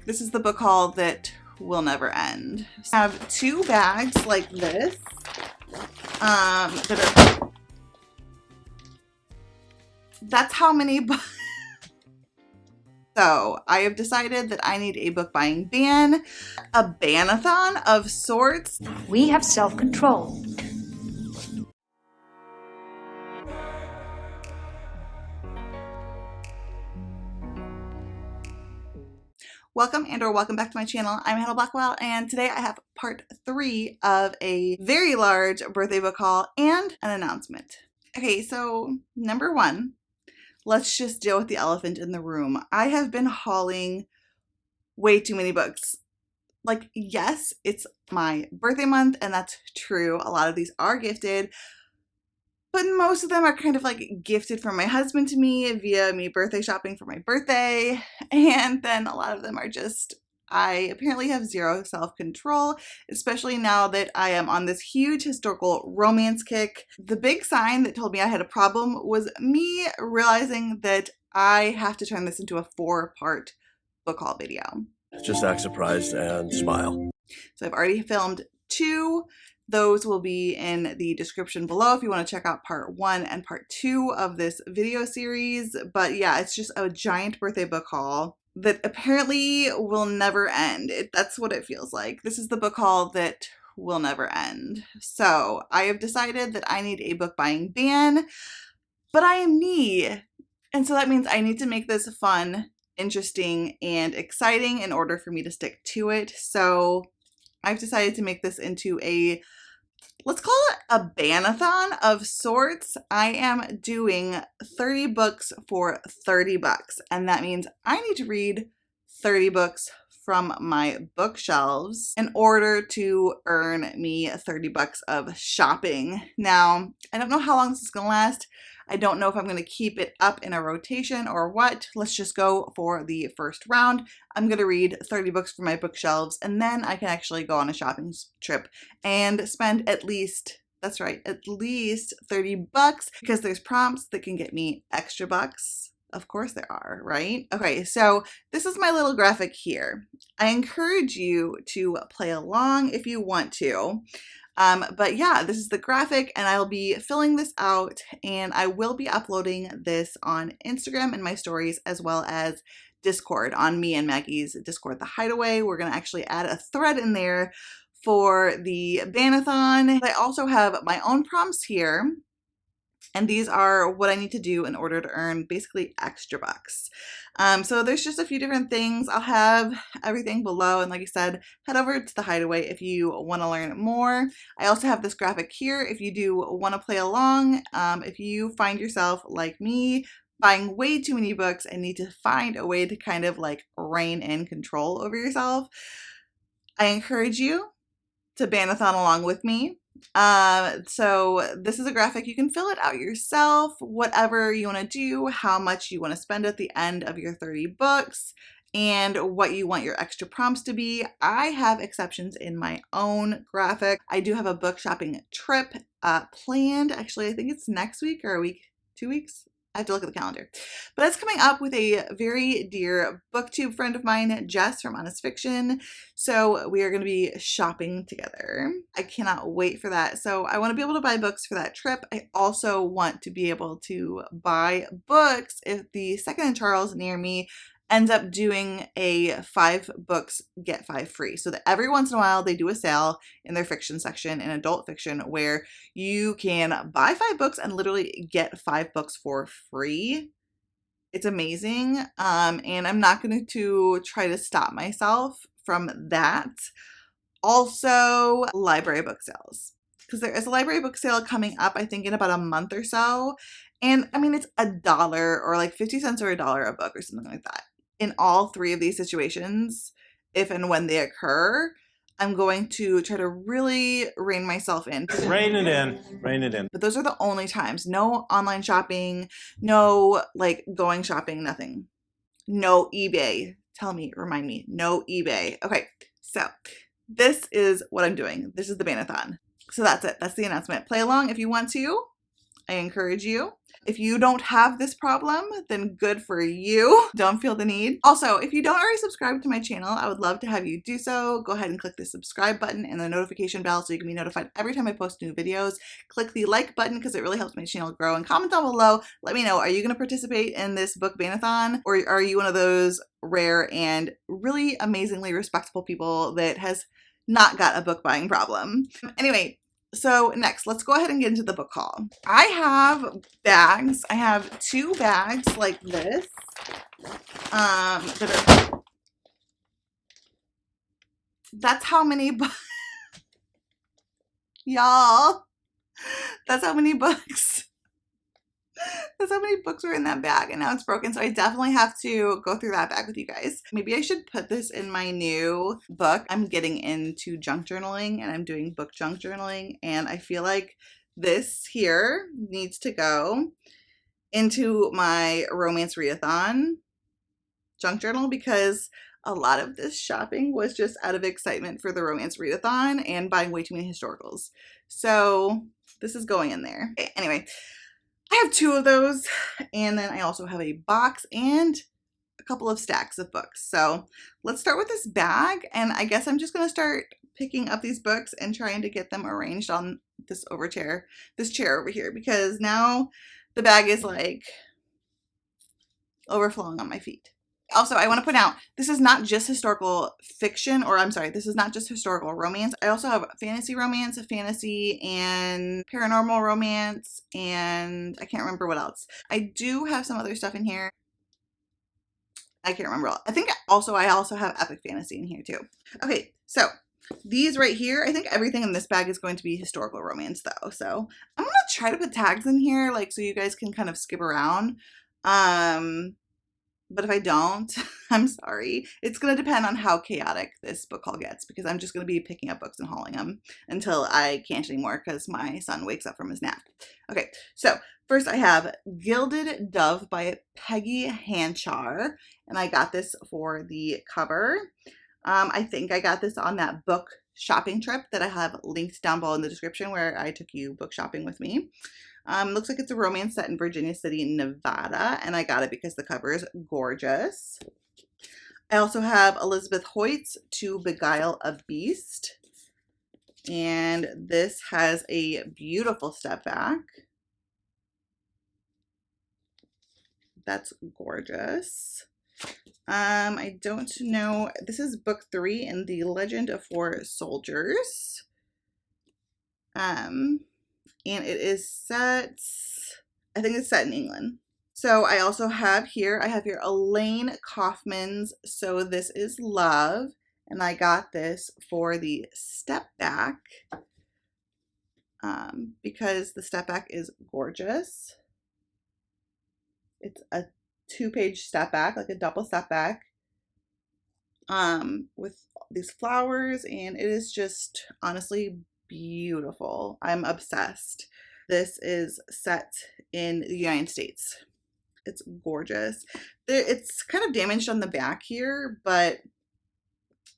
This is the book haul that will never end. I have 2 bags like this that's how many books. So I have decided that I need a book buying ban, a Ban-A-Thon of sorts. We have self-control. Welcome and or welcome back to my channel. I'm Hannah Blackwell and today I have part 3 of a very large birthday book haul and an announcement. Okay, so number 1, let's just deal with the elephant in the room. I have been hauling way too many books. Like, yes, it's my birthday month and that's true. A lot of these are gifted, but most of them are kind of like gifted from my husband to me via me birthday shopping for my birthday. And then a lot of them are just, I apparently have zero self-control, especially now that I am on this huge historical romance kick. The big sign that told me I had a problem was me realizing that I have to turn this into a 4-part book haul video. Just act surprised and smile. So I've already filmed 2. Those will be in the description below if you want to check out part 1 and part 2 of this video series. But yeah, it's just a giant birthday book haul that apparently will never end. That's what it feels like. This is the book haul that will never end. So I have decided that I need a book buying ban, but I am me. And so that means I need to make this fun, interesting, and exciting in order for me to stick to it. So I've decided to make this into a, let's call it a Banathon of sorts. I am doing 30 books for 30 bucks. And that means I need to read 30 books from my bookshelves in order to earn me 30 bucks of shopping. Now, I don't know how long this is gonna last. I don't know if I'm going to keep it up in a rotation or what. Let's just go for the first round. I'm going to read 30 books from my bookshelves and then I can actually go on a shopping trip and spend at least, that's right, at least 30 bucks because there's prompts that can get me extra bucks. Of course there are, right? Okay, so this is my little graphic here. I encourage you to play along if you want to. But yeah, this is the graphic and I'll be filling this out and I will be uploading this on Instagram and my stories as well as Discord on me and Maggie's Discord, The Hideaway. We're going to actually add a thread in there for the Banathon. I also have my own prompts here. And these are what I need to do in order to earn basically extra bucks. So there's just a few different things. I'll have everything below. And like I said, head over to The Hideaway if you want to learn more. I also have this graphic here if you do want to play along. If you find yourself like me, buying way too many books and need to find a way to kind of like rein in control over yourself, I encourage you to Banathon along with me. So this is a graphic. You can fill it out yourself, whatever you want to do, how much you want to spend at the end of your 30 books, and what you want your extra prompts to be. I have exceptions in my own graphic. I do have a book shopping trip planned. Actually, I think it's next week or a week, 2 weeks. I have to look at the calendar. But it's coming up with a very dear booktube friend of mine, Jess from Honest Fiction. So we are going to be shopping together. I cannot wait for that. So I want to be able to buy books for that trip. I also want to be able to buy books if the Second and Charles near me ends up doing a 5 books get 5 free, so that every once in a while they do a sale in their fiction section in adult fiction where you can buy 5 books and literally get 5 books for free. It's amazing. And I'm not going to try to stop myself from that. Also, library book sales, because there is a library book sale coming up, I think in about a month or so. And I mean, it's $1 or like 50 cents or $1 a book or something like that. In all 3 of these situations, if and when they occur, I'm going to try to really rein myself in. Rein it in. Rein it in. But those are the only times. No online shopping, no like going shopping, nothing. No eBay. Remind me, no eBay. Okay, so this is what I'm doing. This is the Banathon. So that's it. That's the announcement. Play along if you want to. I encourage you. If you don't have this problem, then good for you. Don't feel the need. Also, if you don't already subscribe to my channel, I would love to have you do so. Go ahead and click the subscribe button and the notification bell so you can be notified every time I post new videos. Click the like button because it really helps my channel grow. And comment down below, let me know, are you going to participate in this book Ban-A-Thon, or are you one of those rare and really amazingly respectable people that has not got a book buying problem? Anyway, so next, let's go ahead and get into the book haul. I have bags. I have 2 bags like this. That's how many books, y'all. That's how many books. That's how many books were in that bag, and now it's broken. So I definitely have to go through that bag with you guys. Maybe I should put this in my new book. I'm getting into junk journaling and I'm doing book junk journaling, and I feel like this here needs to go into my romance readathon junk journal because a lot of this shopping was just out of excitement for the romance readathon and buying way too many historicals. So this is going in there. Okay, anyway, I have 2 of those, and then I also have a box and a couple of stacks of books. So let's start with this bag, and I guess I'm just going to start picking up these books and trying to get them arranged on this chair over here, because now the bag is like overflowing on my feet. Also, I want to point out, this is not just historical fiction, or I'm sorry, this is not just historical romance. I also have fantasy romance, fantasy, and paranormal romance, and I can't remember what else. I do have some other stuff in here. I can't remember all. I also have epic fantasy in here too. Okay, so these right here, I think everything in this bag is going to be historical romance though. So I'm going to try to put tags in here, like, so you guys can kind of skip around. But if I don't, I'm sorry. It's going to depend on how chaotic this book haul gets, because I'm just going to be picking up books and hauling them until I can't anymore because my son wakes up from his nap. Okay, so first I have Gilded Dove by Peggy Hanchar, and I got this for the cover. I think I got this on that book shopping trip that I have linked down below in the description, where I took you book shopping with me. Looks like it's a romance set in Virginia City, Nevada, and I got it because the cover is gorgeous. I also have Elizabeth Hoyt's To Beguile a Beast, and this has a beautiful step back. That's gorgeous. I don't know. This is book 3 in The Legend of 4 Soldiers. And it is set, I think it's set in England. So I also have here, Elaine Kaufman's So This Is Love, and I got this for the step back because the step back is gorgeous. It's a 2-page step back, like a double step back, with these flowers, and it is just honestly beautiful. I'm obsessed. This is set in the United States. It's gorgeous. It's kind of damaged on the back here, but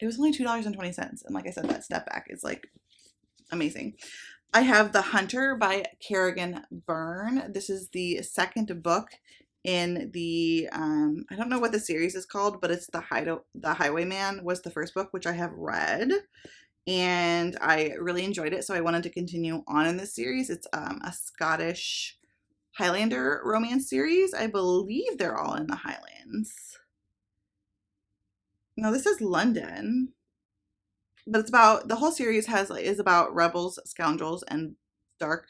it was only $2.20. And like I said, that step back is like amazing. I have The Hunter by Kerrigan Byrne. This is the second book in the, I don't know what the series is called, but it's The Highwayman was the first book, which I have read. And I really enjoyed it, so I wanted to continue on in this series. It's a Scottish Highlander romance series. I believe they're all in the Highlands. No, this is London. But it's about, the whole series is about rebels, scoundrels, and dark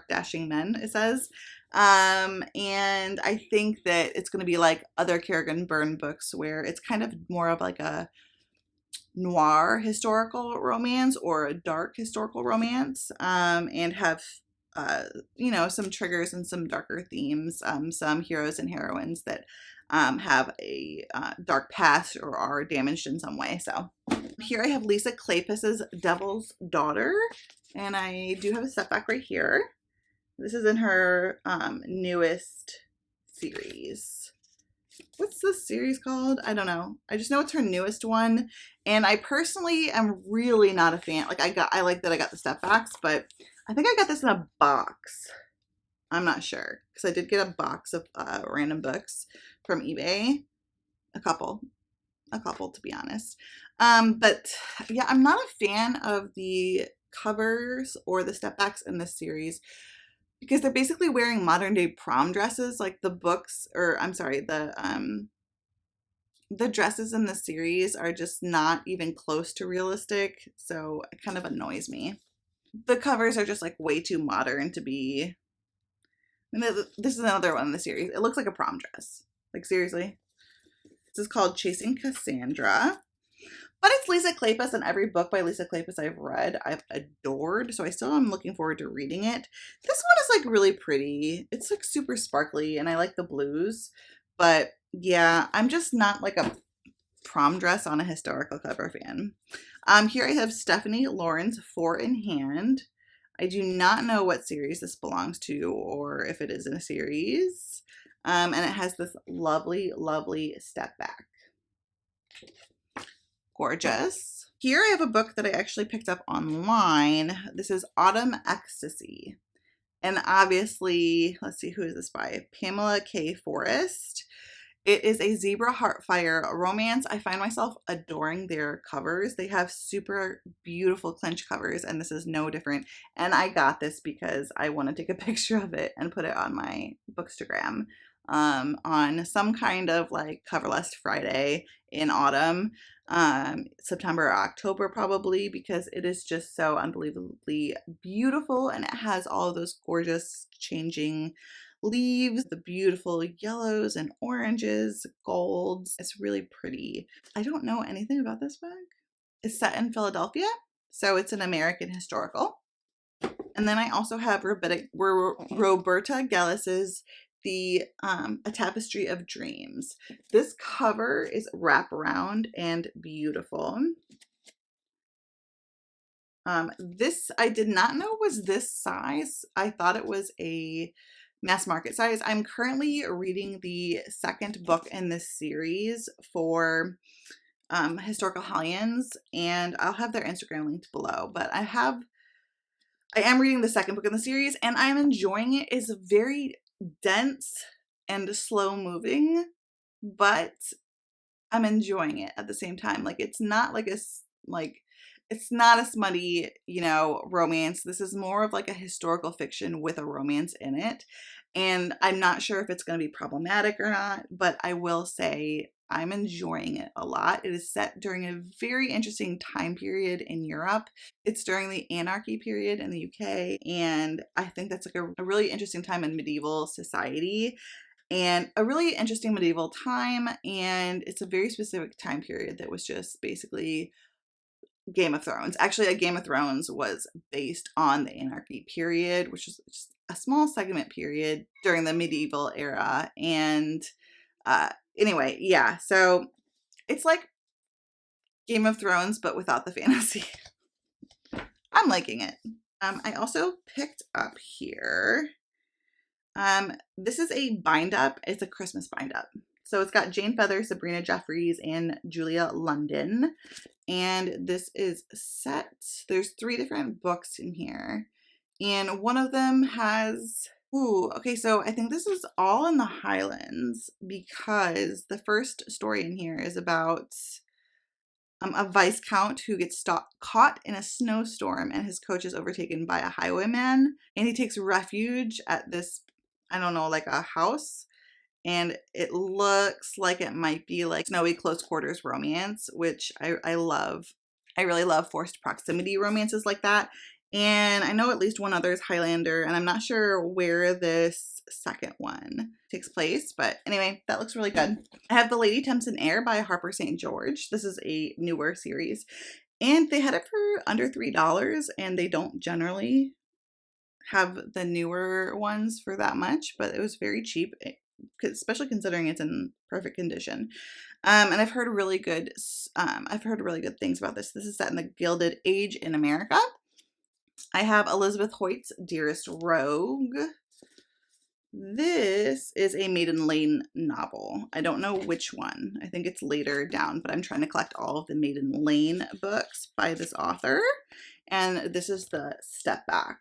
dashing men, it says. And I think that it's going to be like other Kerrigan Byrne books, where it's kind of more of like a noir historical romance or a dark historical romance, and have you know, some triggers and some darker themes, some heroes and heroines that have a dark past or are damaged in some way. So here I have Lisa Kleypas's Devil's Daughter, and I do have a setback right here. This is in her newest series. What's this series called? I don't know. I just know it's her newest one, and I personally am really not a fan. Like I like that I got the step backs, but I think I got this in a box. I'm not sure, because I did get a box of random books from eBay. A couple to be honest. But yeah, I'm not a fan of the covers or the step backs in this series because they're basically wearing modern day prom dresses. Like the books, or I'm sorry, the dresses in the series are just not even close to realistic, so it kind of annoys me. The covers are just like way too modern to be. I mean, this is another one in the series. It looks like a prom dress. Like seriously. This is called Chasing Cassandra. But it's Lisa Kleypas, and every book by Lisa Kleypas I've read, I've adored. So I still am looking forward to reading it. This one is like really pretty. It's like super sparkly, and I like the blues. But yeah, I'm just not like a prom dress on a historical cover fan. Here I have Stephanie Lauren's Four in Hand. I do not know what series this belongs to or if it is in a series. And it has this lovely, lovely step back. Gorgeous. Here I have a book that I actually picked up online. This is Autumn Ecstasy. And obviously, let's see, who is this by? Pamela K. Forrest. It is a Zebra Heartfire romance. I find myself adoring their covers. They have super beautiful clinch covers, and this is no different. And I got this because I want to take a picture of it and put it on my Bookstagram on some kind of like Coverless Friday in autumn, September or October probably, because it is just so unbelievably beautiful, and it has all of those gorgeous changing leaves, the beautiful yellows and oranges, golds. It's really pretty. I don't know anything about this book. It's set in Philadelphia, so it's an American historical. And then I also have Roberta Gellis's A Tapestry of Dreams. This cover is wraparound and beautiful. This I did not know was this size. I thought it was a mass market size. I'm currently reading the second book in this series for Historical Hellions, and I'll have their Instagram linked below. But I am reading the second book in the series, and I'm enjoying it. It's very dense and slow moving, but I'm enjoying it at the same time. Like it's not like it's not a smutty, romance. This is more of like a historical fiction with a romance in it. And I'm not sure if it's going to be problematic or not, but I will say I'm enjoying it a lot. It is set during a very interesting time period in Europe. It's during the anarchy period in the UK. And I think that's like a really interesting time in medieval society and a really interesting medieval time. And it's a very specific time period that was just basically Game of Thrones. Actually, a Game of Thrones was based on the anarchy period, which is just a small segment period during the medieval era. And anyway, yeah, so it's like Game of Thrones, but without the fantasy. I'm liking it. I also picked up here. This is a bind up. It's a Christmas bind up. So it's got Jane Feather, Sabrina Jeffries, and Julia London. And this is set, there's 3 different books in here. And one of them has, okay, so I think this is all in the Highlands because the first story in here is about a Viscount who gets caught in a snowstorm and his coach is overtaken by a highwayman. And he takes refuge at this, I don't know, like a house. And it looks like it might be like snowy close quarters romance, which I love. I really love forced proximity romances like that. And I know at least one other is Highlander, and I'm not sure where this second one takes place. But anyway, that looks really good. I have The Lady Tempts in Air by Harper St. George. This is a newer series. And they had it for under $3, and they don't generally have the newer ones for that much, but it was very cheap, especially considering it's in perfect condition. And I've heard really good things about this. This is set in the Gilded Age in America. I have Elizabeth Hoyt's Dearest Rogue. This is a Maiden Lane novel. I don't know which one. I think it's later down, but I'm trying to collect all of the Maiden Lane books by this author. And this is the step back.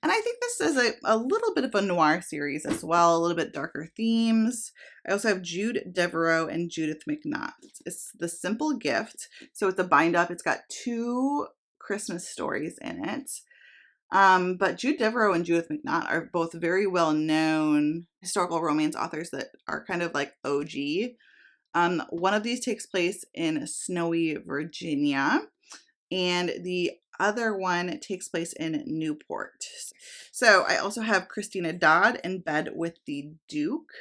And I think this is a little bit of a noir series as well, a little bit darker themes. I also have Jude Devereaux and Judith McNaught. It's The Simple Gift. So it's a bind up. It's got 2 Christmas stories in it. But Jude Devereaux and Judith McNaught are both very well known historical romance authors that are kind of like OG. One of these takes place in snowy Virginia, and the other one takes place in Newport. So I also have Christina Dodd in Bed with the Duke.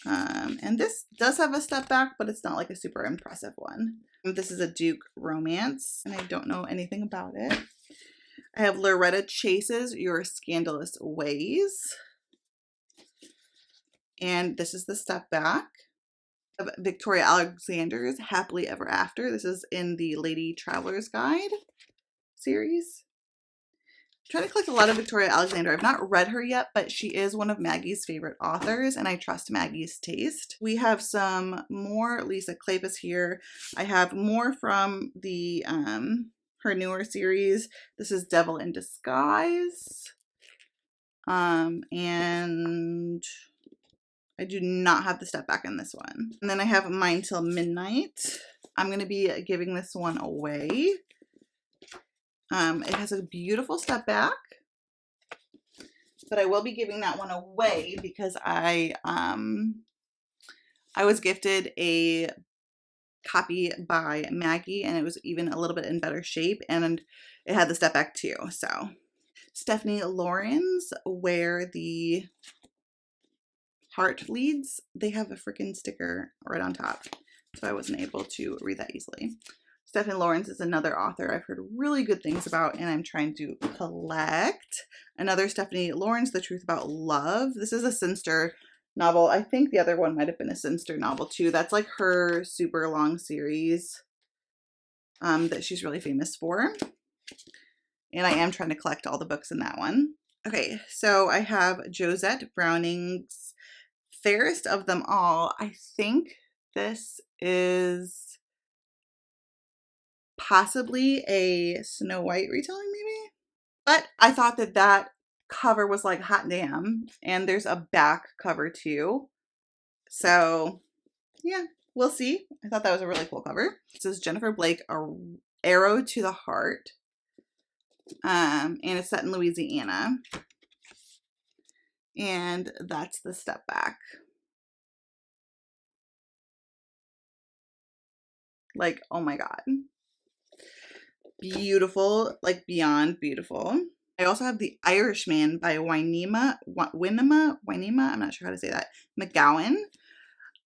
And this does have a step back, but it's not like a super impressive one. This is a Duke romance, and I don't know anything about it. I have Loretta Chase's Your Scandalous Ways. And this is the step back. Of Victoria Alexander's Happily Ever After. This is in the Lady Traveler's Guide series. I'm trying to collect a lot of Victoria Alexander. I've not read her yet, but she is one of Maggie's favorite authors, and I trust Maggie's taste. We have some more Lisa Kleypas here. I have more from the her newer series. This is Devil in Disguise. And I do not have the step back in this one. And then I have Mine Till Midnight. I'm going to be giving this one away. It has a beautiful step back, but I will be giving that one away because I was gifted a copy by Maggie, and it was even a little bit in better shape, and it had the step back too. So Stephanie Lawrence, Where the Heart Leads, they have a freaking sticker right on top, so I wasn't able to read that easily. Stephanie Lawrence is another author I've heard really good things about, and I'm trying to collect. Another Stephanie Lawrence, The Truth About Love. This is a Sinster novel. I think the other one might have been a Sinster novel too. That's like her super long series that she's really famous for. And I am trying to collect all the books in that one. Okay, so I have Josette Browning's Fairest of Them All. I think this is possibly a Snow White retelling, maybe? But I thought that that cover was like hot damn, and there's a back cover too. So yeah, we'll see. I thought that was a really cool cover. This is Jennifer Blake, Arrow to the Heart. And it's set in Louisiana. And that's the step back. Like, oh my God. Beautiful, like beyond beautiful. I also have The Irishman by Wynema, I'm not sure how to say that, McGowan.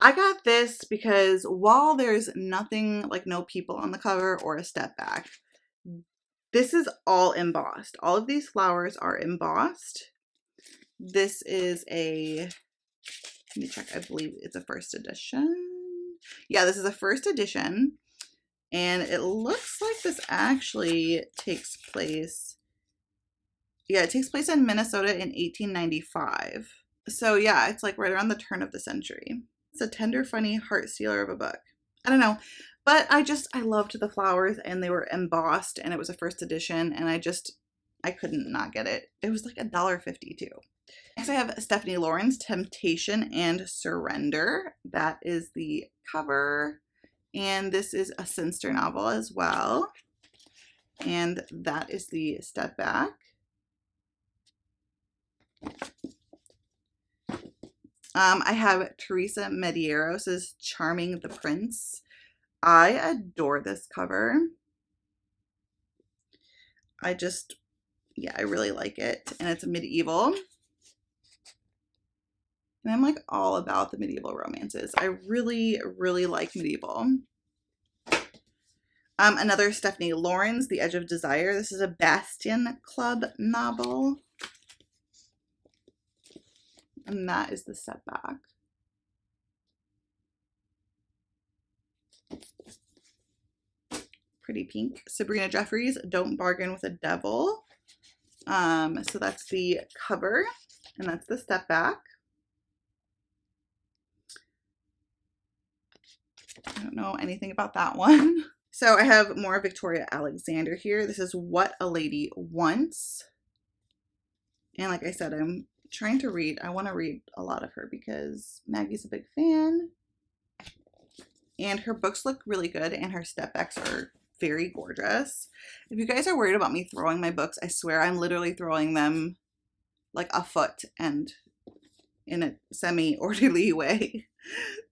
I got this because while there's nothing, like no people on the cover or a step back, this is all embossed. All of these flowers are embossed. This is a, let me check, I believe it's a first edition. Yeah, this is a first edition. And it looks like this actually takes place, yeah, it takes place in Minnesota in 1895. So yeah, it's like right around the turn of the century. It's a tender, funny heart stealer of a book. I don't know, but I loved the flowers, and they were embossed, and it was a first edition, and I couldn't not get it. It was like $1.50 too. Next I have Stephanie Lawrence, Temptation and Surrender. That is the cover. And this is a Sinster novel as well. And that is the step back. I have Teresa Medeiros' Charming the Prince. I adore this cover. I really like it. And it's medieval. And I'm like all about the medieval romances. I really, really like medieval. Another Stephanie Lawrence, The Edge of Desire. This is a Bastion Club novel. And that is the step back. Pretty pink. Sabrina Jeffries, Don't Bargain with a Devil. So that's the cover, and that's the step back. I don't know anything about that one. So I have more Victoria Alexander here. This is What a Lady Wants. And like I said, I'm trying to read. I want to read a lot of her because Maggie's a big fan. And her books look really good and her step backs are very gorgeous. If you guys are worried about me throwing my books, I swear I'm literally throwing them like a foot and in a semi-orderly way.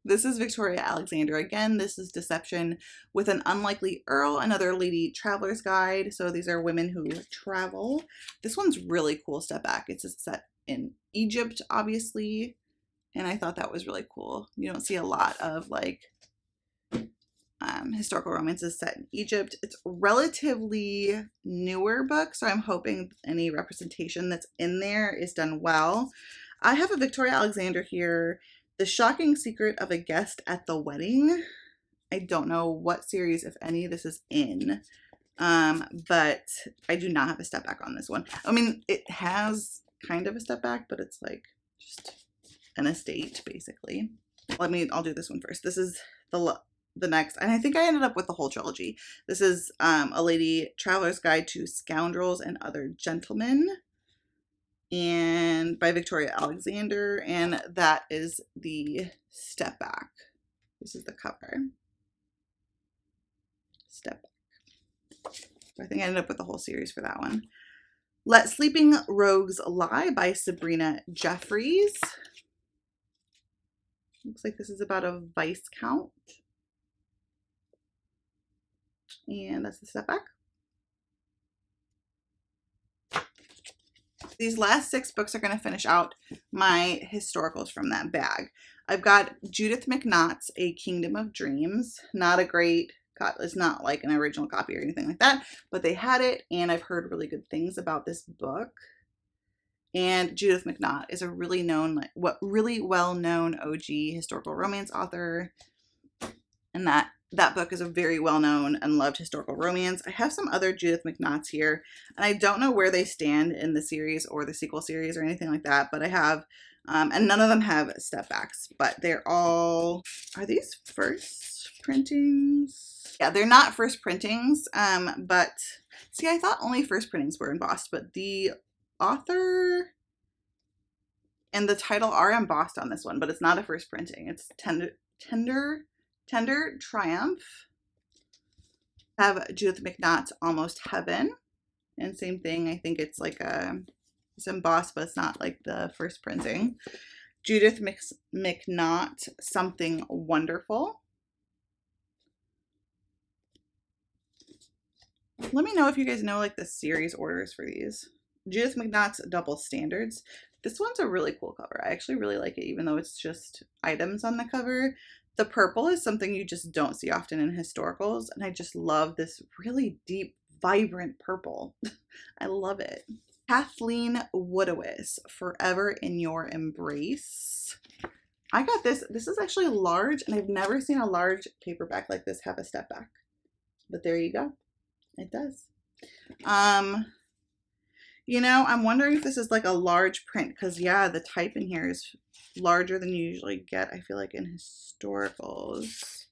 This is Victoria Alexander. Again, this is Deception with an Unlikely Earl, another lady traveler's guide. So these are women who travel. This one's really cool step back. It's set in Egypt, obviously. And I thought that was really cool. You don't see a lot of like historical romances set in Egypt. It's relatively newer book, so I'm hoping any representation that's in there is done well. I have a Victoria Alexander here, The Shocking Secret of a Guest at the Wedding. I don't know what series, if any, this is in, but I do not have a step back on this one. I mean, it has kind of a step back, but it's like just an estate, basically. I'll do this one first. This is the next, and I think I ended up with the whole trilogy. This is A Lady Traveler's Guide to Scoundrels and Other Gentlemen, and by Victoria Alexander, and that is the step back. This is the cover. Step back. So I think I ended up with the whole series for that one. Let Sleeping Rogues Lie by Sabrina Jeffries. Looks like this is about a Viscount. And that's the step back. These last 6 books are going to finish out my historicals from that bag. I've got Judith McNaught's A Kingdom of Dreams. Not a great, it's not like an original copy or anything like that, but they had it, and I've heard really good things about this book. And Judith McNaught is a really well-known OG historical romance author, and that book is a very well-known and loved historical romance. I have some other Judith McNaughts here, and I don't know where they stand in the series or the sequel series or anything like that, but I have, and none of them have step backs, but they're all, are these first printings? Yeah, they're not first printings, but see, I thought only first printings were embossed, but the author and the title are embossed on this one, but it's not a first printing. It's Tender Triumph. Have Judith McNaught's Almost Heaven, and same thing. I think it's like it's embossed, but it's not like the first printing. Judith McNaught Something Wonderful. Let me know if you guys know like the series orders for these. Judith McNaught's Double Standards. This one's a really cool cover. I actually really like it, even though it's just items on the cover. The purple is something you just don't see often in historicals, and I just love this really deep, vibrant purple. I love it. Kathleen Woodowis, Forever in Your Embrace. I got this. This is actually large, and I've never seen a large paperback like this have a step back. But there you go. It does. You know, I'm wondering if this is like a large print, because yeah, the type in here is larger than you usually get, I feel like, in historicals.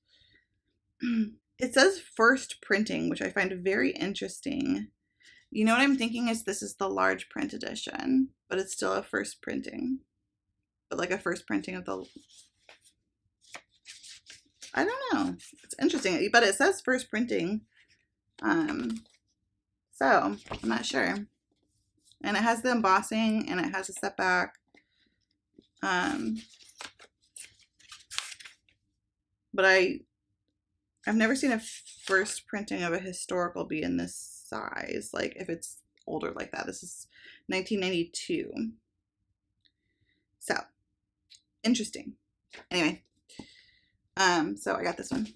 It says first printing, which I find very interesting. You know what I'm thinking is this is the large print edition, but it's still a first printing. But like a first printing of the, I don't know. It's interesting, but it says first printing. So I'm not sure. And it has the embossing, and it has a step back. But I've never seen a first printing of a historical be in this size. Like if it's older like that. This is 1992. So interesting. Anyway, so I got this one.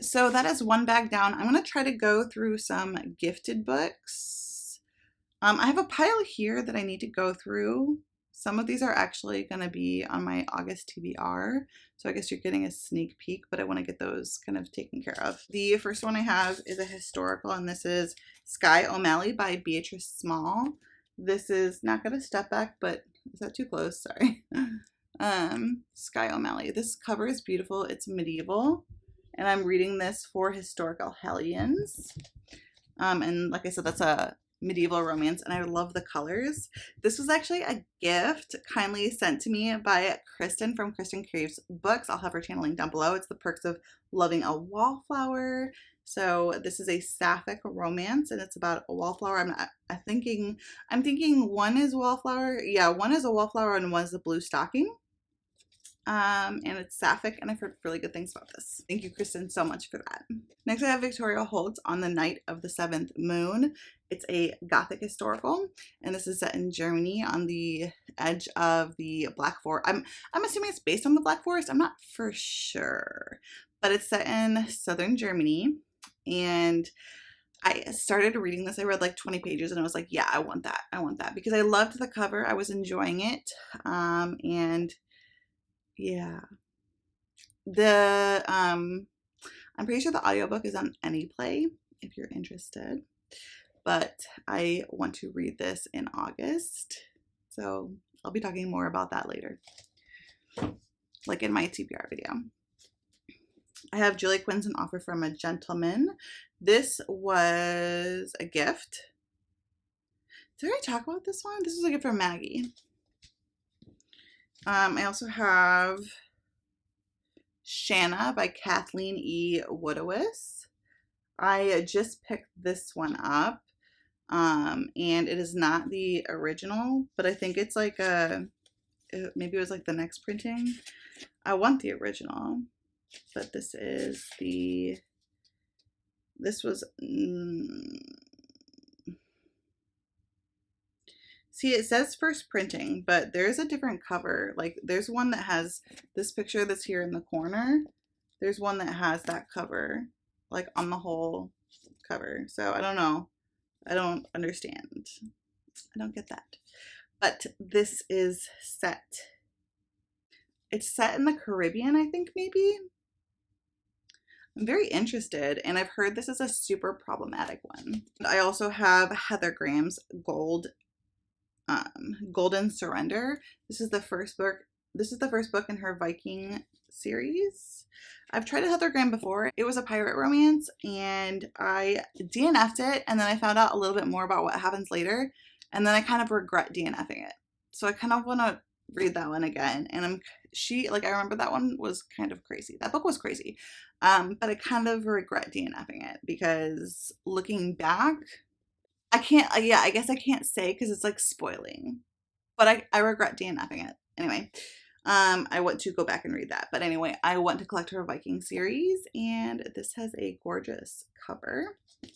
So that is one bag down. I'm going to try to go through some gifted books. I have a pile here that I need to go through. Some of these are actually going to be on my August TBR. So I guess you're getting a sneak peek, but I want to get those kind of taken care of. The first one I have is a historical, and this is Skye O'Malley by Beatrice Small. This is not going to step back, but is that too close? Sorry. Skye O'Malley. This cover is beautiful. It's medieval, and I'm reading this for historical Hellions. And like I said, that's a medieval romance, and I love the colors. This was actually a gift kindly sent to me by Kristen from Kristen Craves Books. I'll have her channel linked down below. It's The Perks of Loving a Wallflower. So this is a sapphic romance, and it's about a wallflower. I'm thinking one is wallflower. Yeah, one is a wallflower and one is a blue stocking. And it's sapphic, and I've heard really good things about this. Thank you, Kristen, so much for that. Next, I have Victoria Holt's On the Night of the Seventh Moon. It's a Gothic historical, and this is set in Germany on the edge of the Black Forest. I'm assuming it's based on the Black Forest. I'm not for sure, but it's set in southern Germany, and I started reading this. I read like 20 pages, and I was like, yeah, I want that. I want that, because I loved the cover. I was enjoying it, and yeah. I'm pretty sure the audiobook is on AnyPlay if you're interested. But I want to read this in August. So I'll be talking more about that later. Like in my TBR video. I have Julie Quinn's An Offer from a Gentleman. This was a gift. Did I talk about this one? This was a gift from Maggie. I also have Shanna by Kathleen E. Woodowis. I just picked this one up, and it is not the original, but I think it's like maybe it was like the next printing. I want the original, but this was see, it says first printing, but there's a different cover. Like, there's one that has this picture that's here in the corner. There's one that has that cover, like, on the whole cover. So, I don't know. I don't understand. I don't get that. But this is set. It's set in the Caribbean, I think, maybe. I'm very interested, and I've heard this is a super problematic one. I also have Heather Graham's Golden Surrender. This is the first book. This is the first book in her Viking series. I've tried a Heather Graham before. It was a pirate romance, and I DNF'd it, and then I found out a little bit more about what happens later, and then I kind of regret DNFing it. So I kind of want to read that one again. And I remember that one was kind of crazy. That book was crazy. But I kind of regret DNFing it, because looking back, I guess I can't say because it's like spoiling, but I regret DNFing it. Anyway, I want to go back and read that. But anyway, I want to collect her Viking series, and this has a gorgeous cover.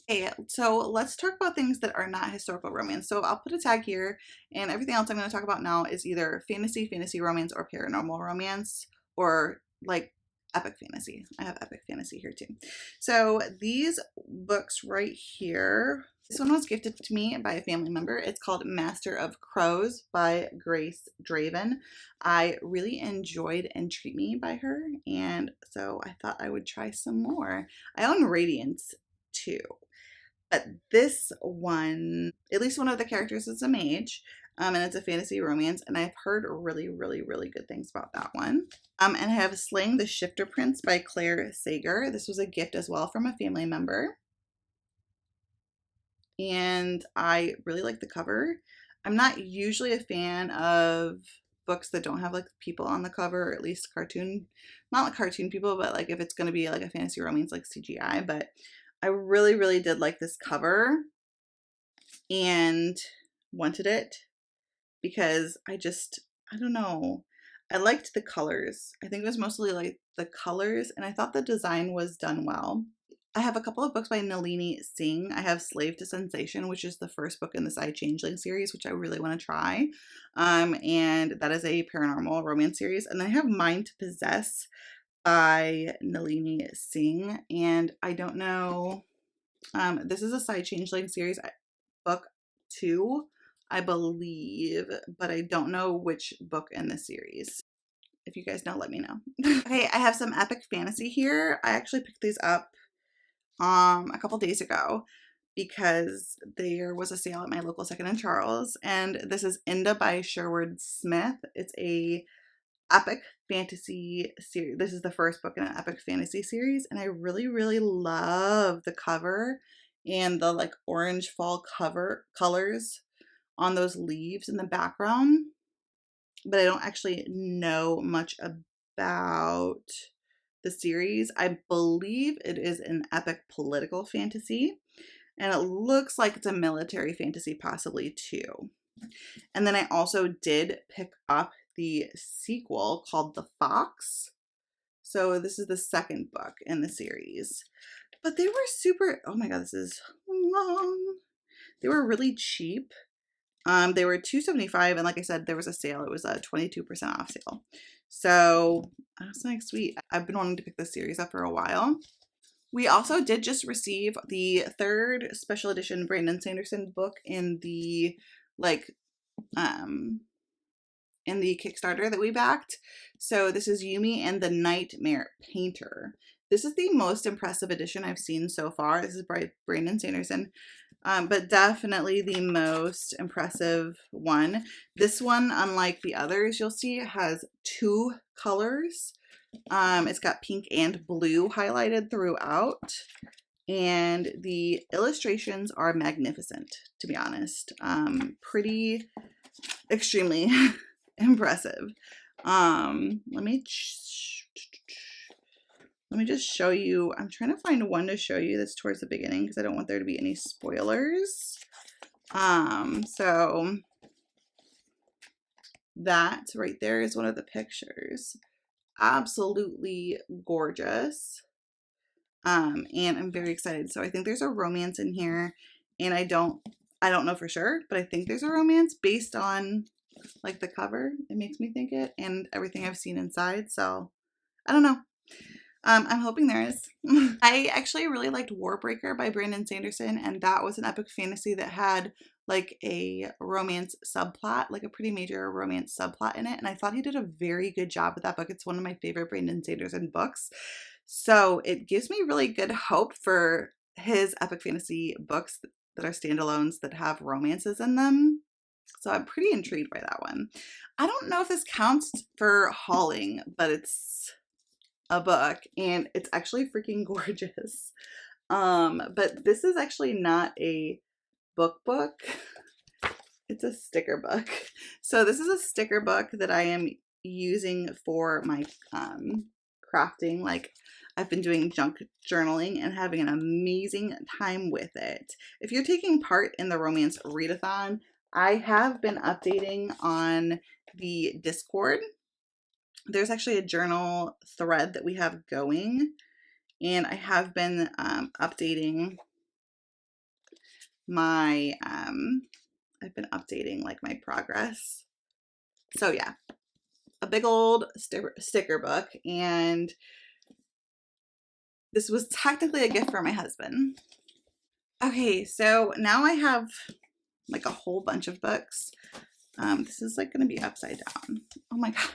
Okay, so let's talk about things that are not historical romance. So I'll put a tag here, and everything else I'm going to talk about now is either fantasy romance, or paranormal romance, or like epic fantasy. I have epic fantasy here too. So these books right here, this one was gifted to me by a family member. It's called Master of Crows by Grace Draven. I really enjoyed Entreat Me by her, and so I thought I would try some more. I own Radiance too, but this one, at least one of the characters is a mage, and it's a fantasy romance, and I've heard really, really, really good things about that one. And I have Slaying the Shifter Prince by Claire Sager. This was a gift as well from a family member, and I really like the cover. I'm not usually a fan of books that don't have like people on the cover, or at least cartoon, not like cartoon people, but like if it's going to be like a fantasy romance, like CGI. But I really, really did like this cover and wanted it, because I don't know. I liked the colors. I think it was mostly like the colors, and I thought the design was done well. I have a couple of books by Nalini Singh. I have Slave to Sensation, which is the first book in the Side Changeling series, which I really want to try. And that is a paranormal romance series. And then I have Mind to Possess by Nalini Singh. And I don't know. This is a Side Changeling series, book 2, I believe, but I don't know which book in the series. If you guys know, let me know. Okay, I have some epic fantasy here. I actually picked these up a couple days ago because there was a sale at my local Second and Charles, and this is Inda by Sherwood Smith. It's a epic fantasy series. This is the first book in an epic fantasy series, and I really, really love the cover and the like orange fall cover colors on those leaves in the background, but I don't actually know much about the series. I believe it is an epic political fantasy, and it looks like it's a military fantasy possibly too. And then I also did pick up the sequel called The Fox. So this is the second book in the series. But they were super, oh my god, this is long. They were really cheap. They were $2.75, and like I said, there was a sale. It was a 22% off sale. So I was like, sweet. I've been wanting to pick this series up for a while. We also did just receive the third special edition Brandon Sanderson book in the in the Kickstarter that we backed. So this is Yumi and the Nightmare Painter. This is the most impressive edition I've seen so far. This is by Brandon Sanderson, but definitely the most impressive one. This one, unlike the others you'll see, has two colors. It's got pink and blue highlighted throughout, and the illustrations are magnificent, to be honest. Pretty extremely impressive. Let me just show you. I'm trying to find one to show you that's towards the beginning because I don't want there to be any spoilers. So that right there is one of the pictures. Absolutely gorgeous. And I'm very excited. So I think there's a romance in here, and I don't know for sure, but I think there's a romance based on like the cover. It makes me think it, and everything I've seen inside. So I don't know. I'm hoping there is. I actually really liked Warbreaker by Brandon Sanderson, and that was an epic fantasy that had like a romance subplot, like a pretty major romance subplot in it, and I thought he did a very good job with that book. It's one of my favorite Brandon Sanderson books. So it gives me really good hope for his epic fantasy books that are standalones that have romances in them. So I'm pretty intrigued by that one. I don't know if this counts for hauling, but it's a book and it's actually freaking gorgeous. But this is actually not a book. It's a sticker book. So this is a sticker book that I am using for my crafting. Like, I've been doing junk journaling and having an amazing time with it. If you're taking part in the Romance Readathon, I have been updating on the Discord. There's actually a journal thread that we have going, and I have been updating my like my progress. So yeah, a big old sticker book, and this was technically a gift for my husband. Okay, so now I have like a whole bunch of books. This is like going to be upside down. Oh my god.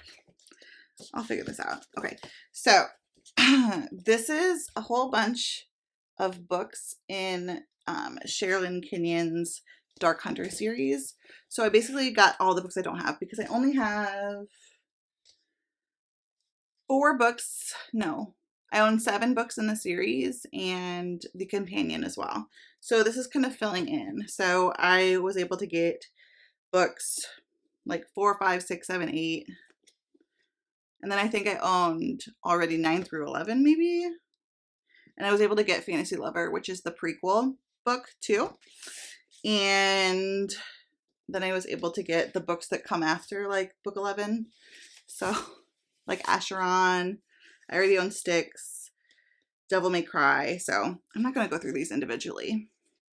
I'll figure this out. Okay, so this is a whole bunch of books in Sherilyn Kenyon's Dark Hunter series. So I basically got all the books I don't have because I only have 4 books. No, I own 7 books in the series and the companion as well. So this is kind of filling in. So I was able to get books like 4, 5, 6, 7, 8. And then I think I owned already 9 through 11 maybe. And I was able to get Fantasy Lover, which is the prequel book too. And then I was able to get the books that come after like book 11. So like Acheron, I already own Styx, Devil May Cry. So I'm not going to go through these individually.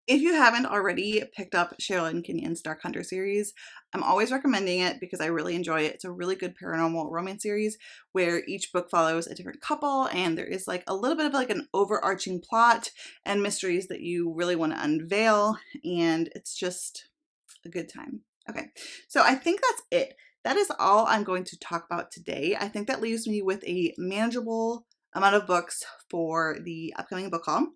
If you haven't already picked up Sherilyn Kenyon's Dark Hunter series, I'm always recommending it because I really enjoy it. It's a really good paranormal romance series where each book follows a different couple, and there is like a little bit of like an overarching plot and mysteries that you really want to unveil, and it's just a good time. Okay, so I think that's it. That is all I'm going to talk about today. I think that leaves me with a manageable amount of books for the upcoming book haul.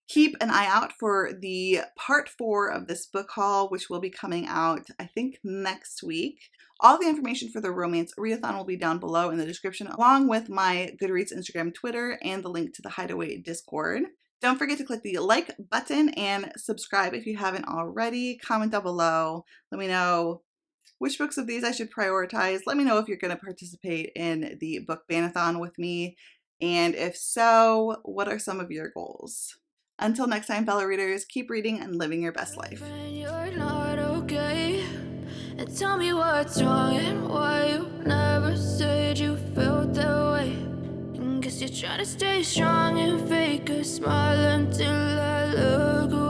Keep an eye out for the part 4 of this book haul, which will be coming out, I think, next week. All the information for the Romance Readathon will be down below in the description, along with my Goodreads Instagram, Twitter, and the link to the Hideaway Discord. Don't forget to click the like button and subscribe if you haven't already. Comment down below. Let me know which books of these I should prioritize. Let me know if you're going to participate in the book Ban-A-Thon with me. And if so, what are some of your goals? Until next time, fellow readers, keep reading and living your best life. You're not okay. And tell me what's wrong and why you never said you felt that way. And guess you're trying to stay strong and fake a smile until I look away.